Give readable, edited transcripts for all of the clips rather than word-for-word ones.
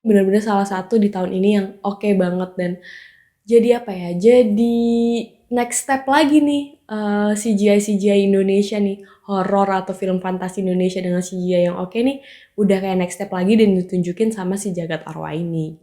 benar-benar salah satu di tahun ini yang oke banget dan jadi apa ya, jadi next step lagi nih CGI Indonesia nih, horor atau film fantasi Indonesia dengan CGI yang oke nih, udah kayak next step lagi dan ditunjukin sama si Jagat Arwah ini.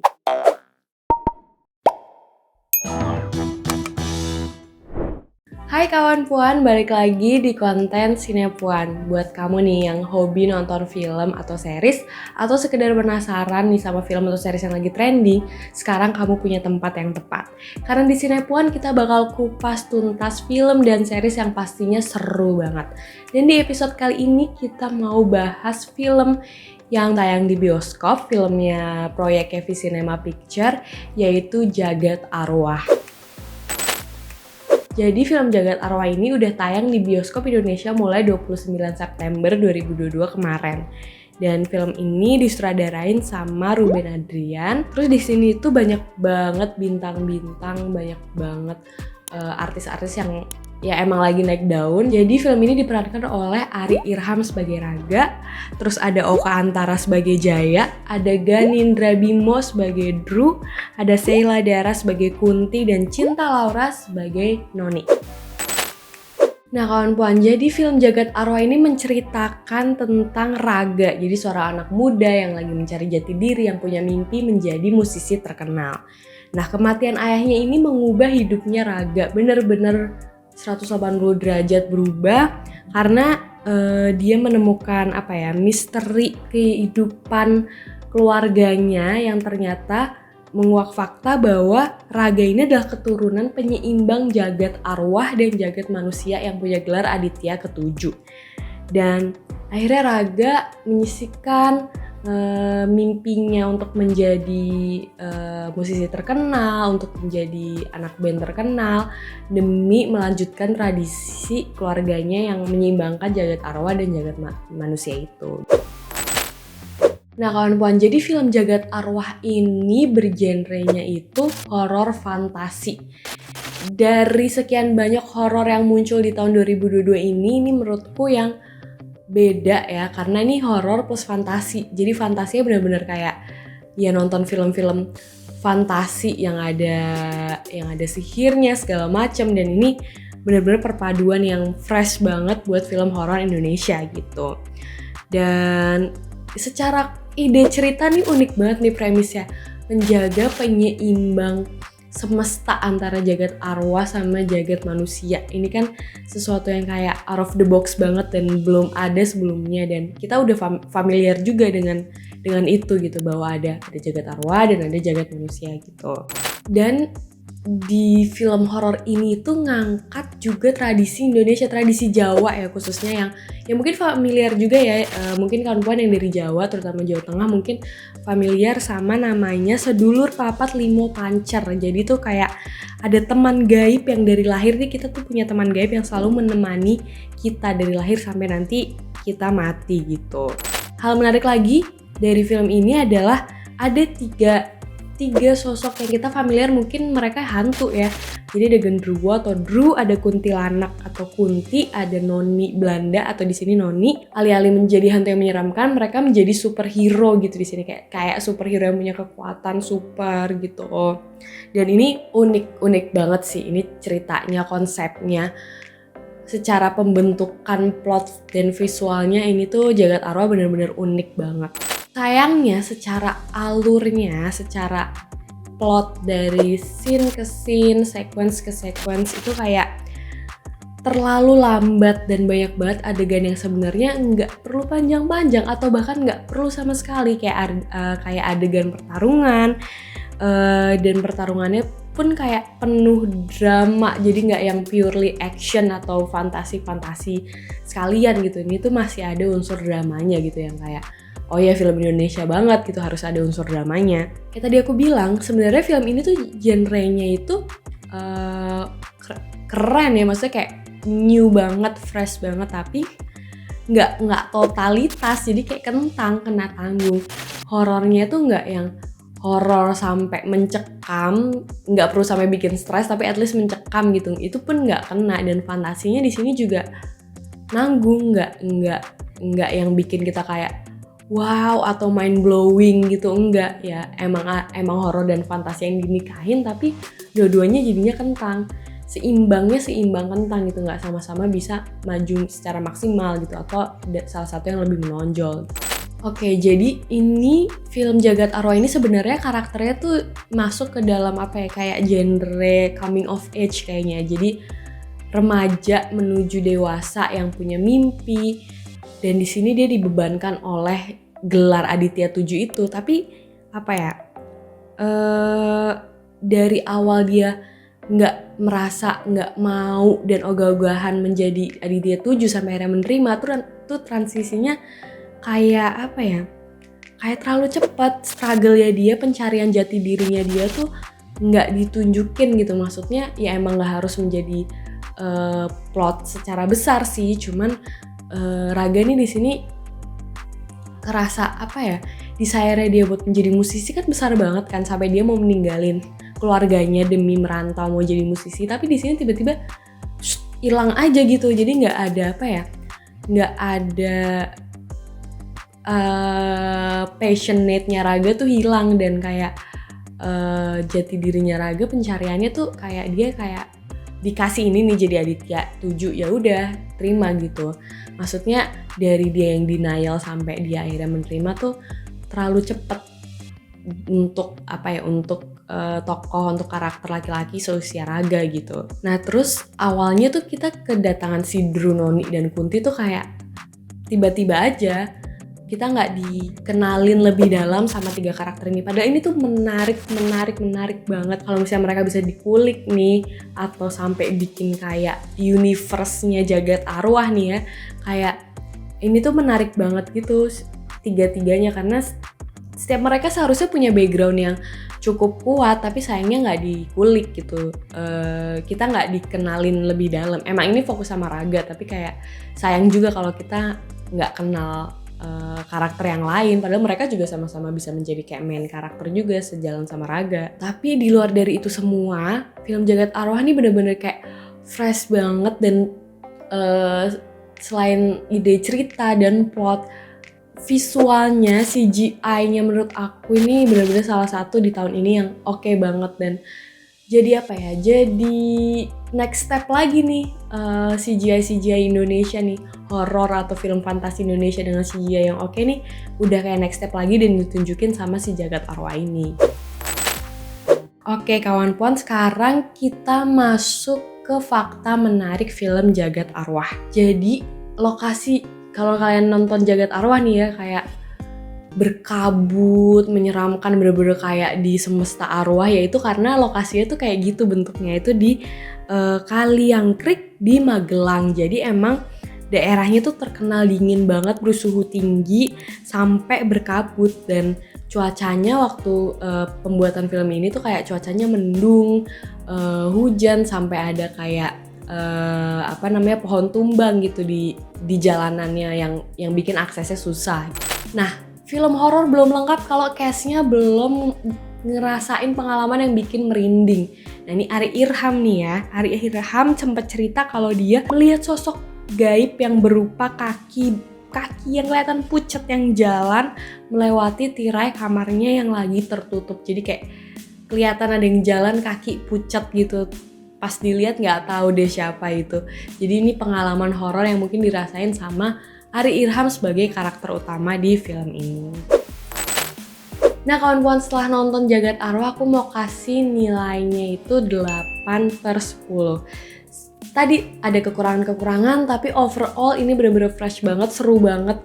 Hai kawan Puan, balik lagi di konten Sinepuan. Buat kamu nih yang hobi nonton film atau series, atau sekedar penasaran nih sama film atau series yang lagi trending, sekarang kamu punya tempat yang tepat. Karena di Sinepuan kita bakal kupas tuntas film dan series yang pastinya seru banget. Dan di episode kali ini kita mau bahas film yang tayang di bioskop, filmnya proyek Evi Cinema Picture, yaitu Jagat Arwah. Jadi film Jagat Arwah ini udah tayang di bioskop Indonesia mulai 29 September 2022 kemarin. Dan film ini disutradarain sama Ruben Adrian. Terus di sini tuh banyak banget bintang-bintang, banyak banget artis-artis yang ya emang lagi naik daun. Jadi film ini diperankan oleh Ari Irham sebagai Raga, terus ada Oka Antara sebagai Jaya, ada Ganindra Bimo sebagai Drew, ada Sheila Dara sebagai Kunti, dan Cinta Laura sebagai Noni. Nah kawan puan, jadi film Jagat Arwah ini menceritakan tentang Raga, jadi seorang anak muda yang lagi mencari jati diri, yang punya mimpi menjadi musisi terkenal. Nah kematian ayahnya ini mengubah hidupnya Raga, bener-bener 180 derajat berubah karena dia menemukan misteri kehidupan keluarganya yang ternyata menguak fakta bahwa Raga ini adalah keturunan penyeimbang jagat arwah dan jagat manusia yang punya gelar Aditya ke-7. Dan akhirnya Raga menyisihkan mimpinya untuk menjadi musisi terkenal, untuk menjadi anak band terkenal demi melanjutkan tradisi keluarganya yang menyeimbangkan jagat arwah dan jagat manusia itu. Nah kawan puan, jadi film Jagat Arwah ini bergenrenya itu horor fantasi. Dari sekian banyak horor yang muncul di tahun 2022 ini menurutku yang beda ya, karena ini horor plus fantasi. Jadi fantasinya benar-benar kayak ya nonton film-film fantasi yang ada sihirnya segala macam, dan ini benar-benar perpaduan yang fresh banget buat film horor Indonesia gitu. Dan secara ide cerita nih unik banget nih premisnya, menjaga penyeimbang semesta antara jagat arwah sama jagat manusia. Ini kan sesuatu yang kayak out of the box banget dan belum ada sebelumnya, dan kita udah familiar juga dengan itu gitu, bahwa ada jagat arwah dan ada jagat manusia gitu. Dan di film horor ini tuh ngangkat juga tradisi Indonesia, tradisi Jawa ya khususnya, yang mungkin familiar juga ya, mungkin kawan-kawan yang dari Jawa, terutama Jawa Tengah mungkin familiar sama namanya Sedulur Papat Limo Pancer. Jadi tuh kayak ada teman gaib yang dari lahir nih, kita tuh punya teman gaib yang selalu menemani kita dari lahir sampai nanti kita mati gitu. Hal menarik lagi dari film ini adalah ada tiga sosok yang kita familiar, mungkin mereka hantu ya. Jadi ada Gendruwo atau Drew, ada kuntilanak atau Kunti, ada Noni Belanda atau di sini Noni. Alih-alih menjadi hantu yang menyeramkan, mereka menjadi superhero gitu di sini, kayak superhero yang punya kekuatan super gitu. Dan ini unik banget sih ini ceritanya, konsepnya. Secara pembentukan plot dan visualnya ini tuh Jagat Arwah benar-benar unik banget. Sayangnya secara alurnya, secara plot dari scene ke scene, sequence ke sequence itu kayak terlalu lambat dan banyak banget adegan yang sebenarnya nggak perlu panjang-panjang atau bahkan nggak perlu sama sekali, kayak adegan pertarungan, dan pertarungannya pun kayak penuh drama, jadi nggak yang purely action atau fantasi sekalian gitu. Ini tuh masih ada unsur dramanya gitu, yang kayak oh ya film Indonesia banget gitu, harus ada unsur dramanya. Kayak tadi aku bilang, sebenarnya film ini tuh genrenya itu keren ya, maksudnya kayak new banget, fresh banget, tapi nggak totalitas, jadi kayak kena tanggung. Horornya tuh nggak yang horor sampai mencekam, nggak perlu sampai bikin stres, tapi at least mencekam gitu, itu pun nggak kena. Dan fantasinya di sini juga nanggung, nggak yang bikin kita kayak wow atau mind blowing gitu, enggak ya, emang horor dan fantasi yang dinikahin, tapi dua-duanya jadinya kentang. Seimbang kentang gitu, nggak sama-sama bisa maju secara maksimal gitu, atau salah satu yang lebih menonjol. Oke, jadi ini film Jagat Arwah ini sebenarnya karakternya tuh masuk ke dalam apa ya, kayak genre coming of age kayaknya. Jadi remaja menuju dewasa yang punya mimpi, dan di sini dia dibebankan oleh gelar Aditya 7 itu. Tapi apa ya, dari awal dia nggak mau dan ogah-ogahan menjadi Aditya 7 sampai akhirnya menerima tuh transisinya kayak apa ya, kayak terlalu cepat. Struggle ya dia, pencarian jati dirinya dia tuh nggak ditunjukin gitu. Maksudnya ya emang nggak harus menjadi plot secara besar sih, cuman Raga nih di sini kerasa apa ya, desire-nya dia buat menjadi musisi kan besar banget kan, sampai dia mau meninggalin keluarganya demi merantau mau jadi musisi. Tapi di sini tiba-tiba hilang aja gitu. Jadi nggak ada apa ya, nggak ada passionate-nya Raga tuh hilang, dan kayak jati dirinya Raga, pencariannya tuh kayak dia kayak dikasih ini nih jadi Aditya 7, ya udah terima gitu. Maksudnya dari dia yang denial sampai dia akhirnya menerima tuh terlalu cepet untuk apa ya, untuk tokoh, untuk karakter laki-laki seusia Raga gitu. Nah terus awalnya tuh kita kedatangan si Drunoni dan Kunti tuh kayak tiba-tiba aja, kita nggak dikenalin lebih dalam sama 3 karakter ini. Padahal ini tuh menarik banget kalau misalnya mereka bisa dikulik nih, atau sampai bikin kayak universe-nya Jagat Arwah nih ya. Kayak ini tuh menarik banget gitu tiga-tiganya, karena setiap mereka seharusnya punya background yang cukup kuat, tapi sayangnya nggak dikulik gitu. Kita nggak dikenalin lebih dalam. Emang ini fokus sama Raga, tapi kayak sayang juga kalau kita nggak kenal karakter yang lain, padahal mereka juga sama-sama bisa menjadi kayak main karakter juga sejalan sama Raga. Tapi di luar dari itu semua, film Jagat Arwah ini bener-bener kayak fresh banget, dan selain ide cerita dan plot, visualnya, CGI-nya menurut aku ini bener-bener salah satu di tahun ini yang oke banget. Dan jadi apa ya, jadi next step lagi nih CGI Indonesia nih, horor atau film fantasi Indonesia dengan CGI yang oke nih, udah kayak next step lagi dan ditunjukin sama si Jagat Arwah ini. Oke kawan puan, sekarang kita masuk ke fakta menarik film Jagat Arwah. Jadi lokasi, kalau kalian nonton Jagat Arwah nih ya, kayak berkabut, menyeramkan, bener-bener kayak di semesta arwah, yaitu karena lokasinya tuh kayak gitu bentuknya, itu di Kaliangkrik di Magelang. Jadi emang daerahnya tuh terkenal dingin banget, bersuhu tinggi sampai berkabut, dan cuacanya waktu pembuatan film ini tuh kayak cuacanya mendung, hujan, sampai ada kayak pohon tumbang gitu di jalanannya yang bikin aksesnya susah. Nah, film horor belum lengkap kalau cast-nya belum ngerasain pengalaman yang bikin merinding. Nah ini Ari Irham nih ya. Ari Irham sempat cerita kalau dia melihat sosok gaib yang berupa kaki yang kelihatan pucet yang jalan melewati tirai kamarnya yang lagi tertutup. Jadi kayak kelihatan ada yang jalan kaki pucet gitu. Pas dilihat nggak tahu deh siapa itu. Jadi ini pengalaman horor yang mungkin dirasain sama Ari Irham sebagai karakter utama di film ini. Nah kawan-kawan, setelah nonton Jagat Arwah, aku mau kasih nilainya itu 8/10. Tadi ada kekurangan-kekurangan, tapi overall ini bener-bener fresh banget, seru banget.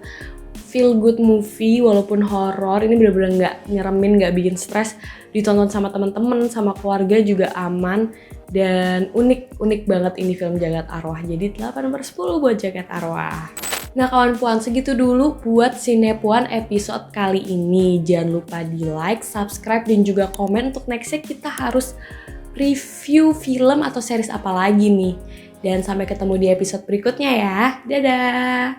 Feel good movie, walaupun horor, ini bener-bener gak nyeremin, gak bikin stres. Ditonton sama teman-teman, sama keluarga juga aman. Dan unik banget ini film Jagat Arwah. Jadi 8/10 buat Jagat Arwah. Nah kawan puan, segitu dulu buat Sinepuan episode kali ini. Jangan lupa di like, subscribe, dan juga komen untuk nextnya kita harus review film atau series apa lagi nih. Dan sampai ketemu di episode berikutnya ya. Dadah!